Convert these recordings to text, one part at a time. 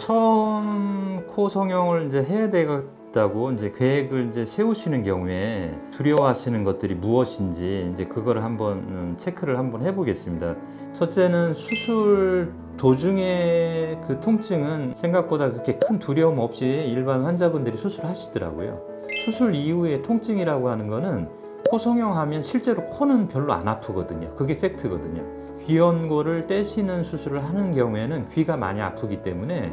처음 코 성형을 이제 해야 되겠다고 이제 계획을 이제 세우시는 경우에 두려워하시는 것들이 무엇인지 이제 그거를 한번 체크를 한번 해보겠습니다. 첫째는 수술 도중에 그 통증은 생각보다 그렇게 큰 두려움 없이 일반 환자분들이 수술하시더라고요. 수술 이후에 통증이라고 하는 거는 코 성형하면 실제로 코는 별로 안 아프거든요. 그게 팩트거든요. 귀 연고를 떼시는 수술을 하는 경우에는 귀가 많이 아프기 때문에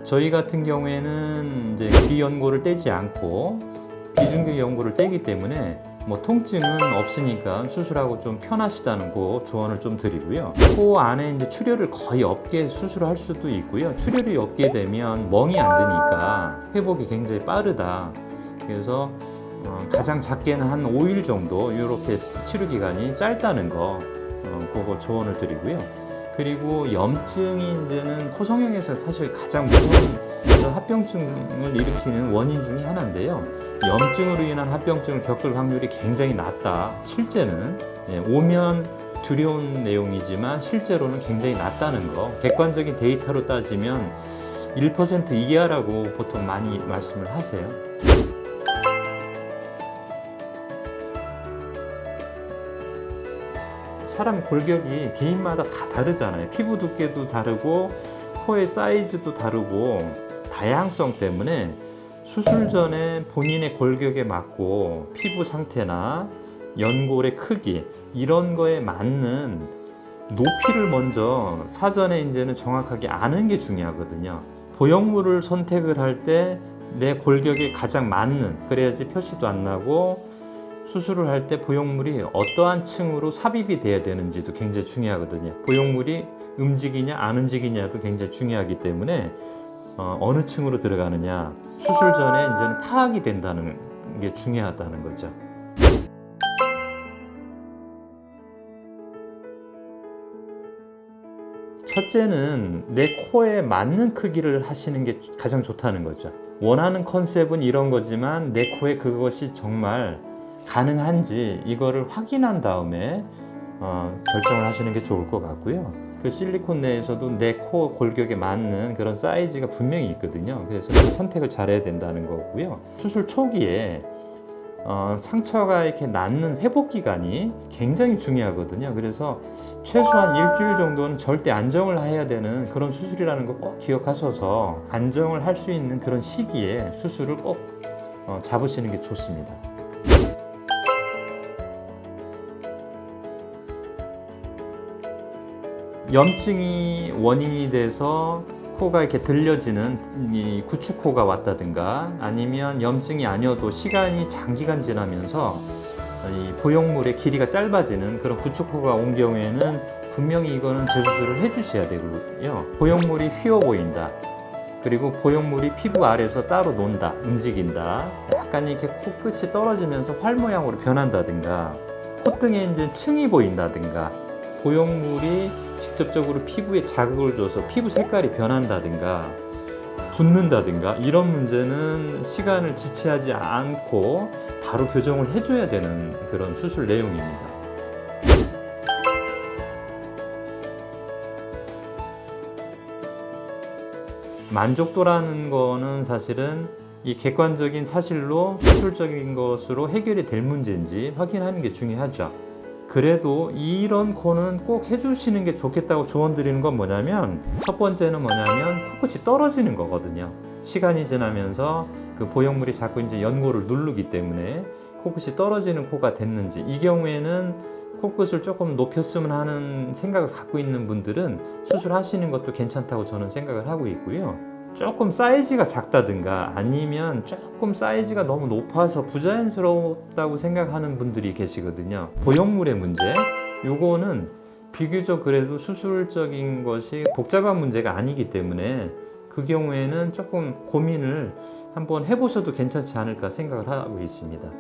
저희 같은 경우에는 이제 귀 연고를 떼지 않고 귀중귀 연고를 떼기 때문에 뭐 통증은 없으니까 수술하고 좀 편하시다는 거 조언을 좀 드리고요. 코 안에 이제 출혈을 거의 없게 수술을 할 수도 있고요. 출혈이 없게 되면 멍이 안 드니까 회복이 굉장히 빠르다. 그래서 가장 작게는 한 5일 정도 이렇게 치료 기간이 짧다는 거 그거 조언을 드리고요. 그리고 염증이 이제는 코 성형에서 사실 가장 무서운 합병증을 일으키는 원인 중에 하나인데요. 염증으로 인한 합병증을 겪을 확률이 굉장히 낮다. 실제는 오면 두려운 내용이지만 실제로는 굉장히 낮다는 거. 객관적인 데이터로 따지면 1% 이하라고 보통 많이 말씀을 하세요. 사람 골격이 개인마다 다 다르잖아요. 피부 두께도 다르고 코의 사이즈도 다르고 다양성 때문에 수술 전에 본인의 골격에 맞고 피부 상태나 연골의 크기 이런 거에 맞는 높이를 먼저 사전에 이제는 정확하게 아는 게 중요하거든요. 보형물을 선택을 할 때 내 골격에 가장 맞는, 그래야지 표시도 안 나고 수술을 할 때 보형물이 어떠한 층으로 삽입이 돼야 되는지도 굉장히 중요하거든요. 보형물이 움직이냐 안 움직이냐도 굉장히 중요하기 때문에 어느 층으로 들어가느냐 수술 전에 이제는 파악이 된다는 게 중요하다는 거죠. 첫째는 내 코에 맞는 크기를 하시는 게 가장 좋다는 거죠. 원하는 컨셉은 이런 거지만 내 코에 그것이 정말 가능한지 이거를 확인한 다음에 결정을 하시는 게 좋을 것 같고요. 그 실리콘 내에서도 내 코 골격에 맞는 그런 사이즈가 분명히 있거든요. 그래서 그 선택을 잘해야 된다는 거고요. 수술 초기에 상처가 이렇게 낫는 회복 기간이 굉장히 중요하거든요. 그래서 최소한 일주일 정도는 절대 안정을 해야 되는 그런 수술이라는 거 꼭 기억하셔서 안정을 할 수 있는 그런 시기에 수술을 꼭 잡으시는 게 좋습니다. 염증이 원인이 돼서 코가 이렇게 들려지는 이 구축코가 왔다든가 아니면 염증이 아니어도 시간이 장기간 지나면서 이 보형물의 길이가 짧아지는 그런 구축코가 온 경우에는 분명히 이거는 재수술을 해주셔야 되고요. 보형물이 휘어 보인다. 그리고 보형물이 피부 아래에서 따로 논다, 움직인다. 약간 이렇게 코끝이 떨어지면서 활 모양으로 변한다든가 콧등에 이제 층이 보인다든가 보형물이 직접적으로 피부에 자극을 줘서 피부 색깔이 변한다든가 붓는다든가 이런 문제는 시간을 지체하지 않고 바로 교정을 해줘야 되는 그런 수술 내용입니다. 만족도라는 거는 사실은 이 객관적인 사실로 수술적인 것으로 해결이 될 문제인지 확인하는 게 중요하죠. 그래도 이런 코는 꼭 해주시는 게 좋겠다고 조언 드리는 건 뭐냐면 첫 번째는 뭐냐면 코끝이 떨어지는 거거든요. 시간이 지나면서 그 보형물이 자꾸 이제 연골을 누르기 때문에 코끝이 떨어지는 코가 됐는지 이 경우에는 코끝을 조금 높였으면 하는 생각을 갖고 있는 분들은 수술하시는 것도 괜찮다고 저는 생각을 하고 있고요. 조금 사이즈가 작다든가 아니면 조금 사이즈가 너무 높아서 부자연스럽다고 생각하는 분들이 계시거든요. 보형물의 문제, 요거는 비교적 그래도 수술적인 것이 복잡한 문제가 아니기 때문에 그 경우에는 조금 고민을 한번 해보셔도 괜찮지 않을까 생각을 하고 있습니다.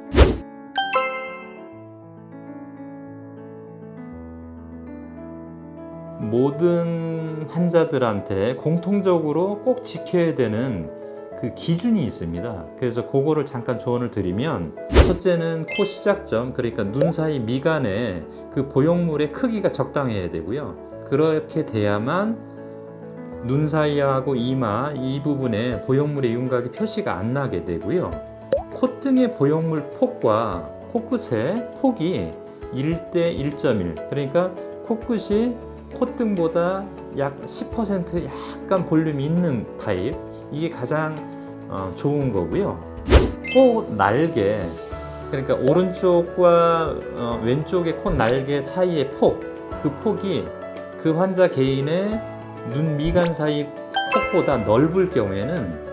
모든 환자들한테 공통적으로 꼭 지켜야 되는 그 기준이 있습니다. 그래서 그거를 잠깐 조언을 드리면 첫째는 코 시작점, 그러니까 눈 사이 미간에 그 보형물의 크기가 적당해야 되고요. 그렇게 돼야만 눈 사이하고 이마 이 부분에 보형물의 윤곽이 표시가 안 나게 되고요. 콧등의 보형물 폭과 코끝의 폭이 1대 1.1, 그러니까 코끝이 콧등보다 약 10% 약간 볼륨이 있는 타입, 이게 가장 좋은 거고요. 코 날개, 그러니까 오른쪽과 왼쪽의 코 날개 사이의 폭, 그 폭이 그 환자 개인의 눈 미간 사이 폭보다 넓을 경우에는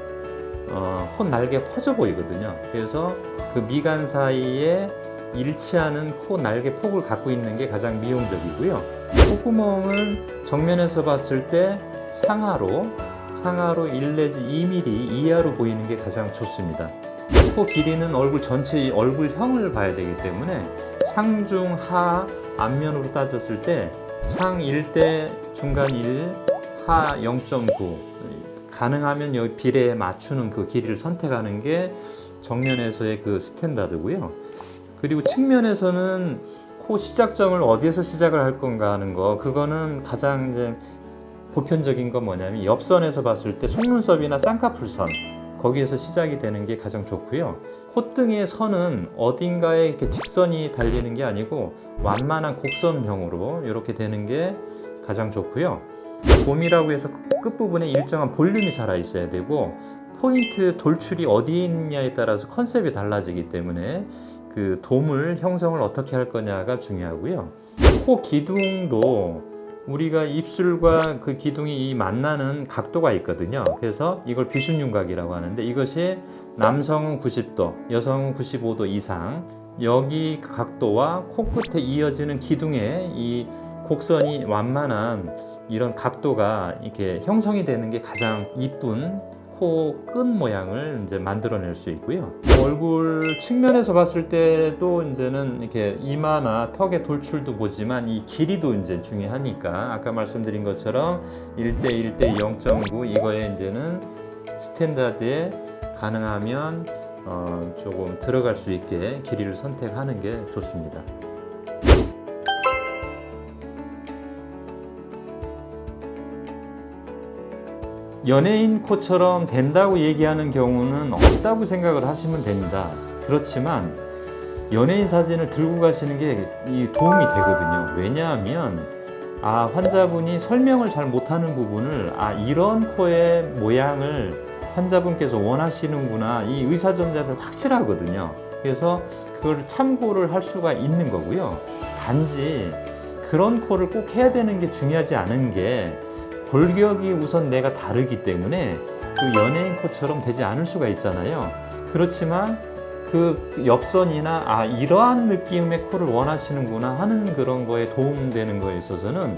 코 날개가 퍼져 보이거든요. 그래서 그 미간 사이에 일치하는 코 날개 폭을 갖고 있는 게 가장 미용적이고요. 콧구멍은 정면에서 봤을 때 상하로 1 내지 2mm 이하로 보이는 게 가장 좋습니다. 코 길이는 얼굴 전체의 얼굴형을 봐야 되기 때문에 상중 하 앞면으로 따졌을 때 상 1대 중간 1, 하 0.9, 가능하면 여기 비례에 맞추는 그 길이를 선택하는 게 정면에서의 그 스탠다드고요. 그리고 측면에서는 코 시작점을 어디에서 시작을 할 건가 하는 거, 그거는 가장 이제 보편적인 건 뭐냐면 옆선에서 봤을 때 속눈썹이나 쌍꺼풀선, 거기에서 시작이 되는 게 가장 좋고요. 콧등의 선은 어딘가에 이렇게 직선이 달리는 게 아니고 완만한 곡선형으로 이렇게 되는 게 가장 좋고요. 돔이라고 해서 끝부분에 일정한 볼륨이 살아 있어야 되고, 포인트 돌출이 어디에 있느냐에 따라서 컨셉이 달라지기 때문에 그 돔을 형성을 어떻게 할 거냐가 중요하고요. 코 기둥도 우리가 입술과 그 기둥이 만나는 각도가 있거든요. 그래서 이걸 비순윤곽이라고 하는데, 이것이 남성은 90도, 여성은 95도 이상, 여기 각도와 코끝에 이어지는 기둥의 이 곡선이 완만한 이런 각도가 이렇게 형성이 되는 게 가장 이쁜 코 끝 모양을 이제 만들어낼 수 있고요. 얼굴 측면에서 봤을 때도 이제는 이렇게 이마나 턱의 돌출도 보지만 이 길이도 이제 중요하니까, 아까 말씀드린 것처럼 1대 1대 0.9 이거에 이제는 스탠다드에 가능하면 조금 들어갈 수 있게 길이를 선택하는 게 좋습니다. 연예인 코처럼 된다고 얘기하는 경우는 없다고 생각을 하시면 됩니다. 그렇지만 연예인 사진을 들고 가시는 게 도움이 되거든요. 왜냐하면 환자분이 설명을 잘 못하는 부분을 이런 코의 모양을 환자분께서 원하시는구나, 이 의사전달이 확실하거든요. 그래서 그걸 참고를 할 수가 있는 거고요. 단지 그런 코를 꼭 해야 되는 게 중요하지 않은 게, 골격이 우선 내가 다르기 때문에 그 연예인 코처럼 되지 않을 수가 있잖아요. 그렇지만 그 옆선이나 이러한 느낌의 코를 원하시는구나 하는 그런 거에 도움되는 거에 있어서는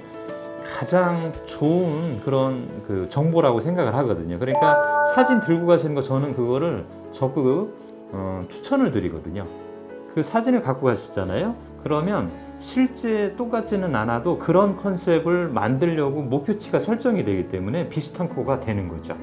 가장 좋은 그런 그 정보라고 생각을 하거든요. 그러니까 사진 들고 가시는 거, 저는 그거를 적극 추천을 드리거든요. 그 사진을 갖고 가시잖아요. 그러면 실제 똑같지는 않아도 그런 컨셉을 만들려고 목표치가 설정이 되기 때문에 비슷한 코가 되는 거죠.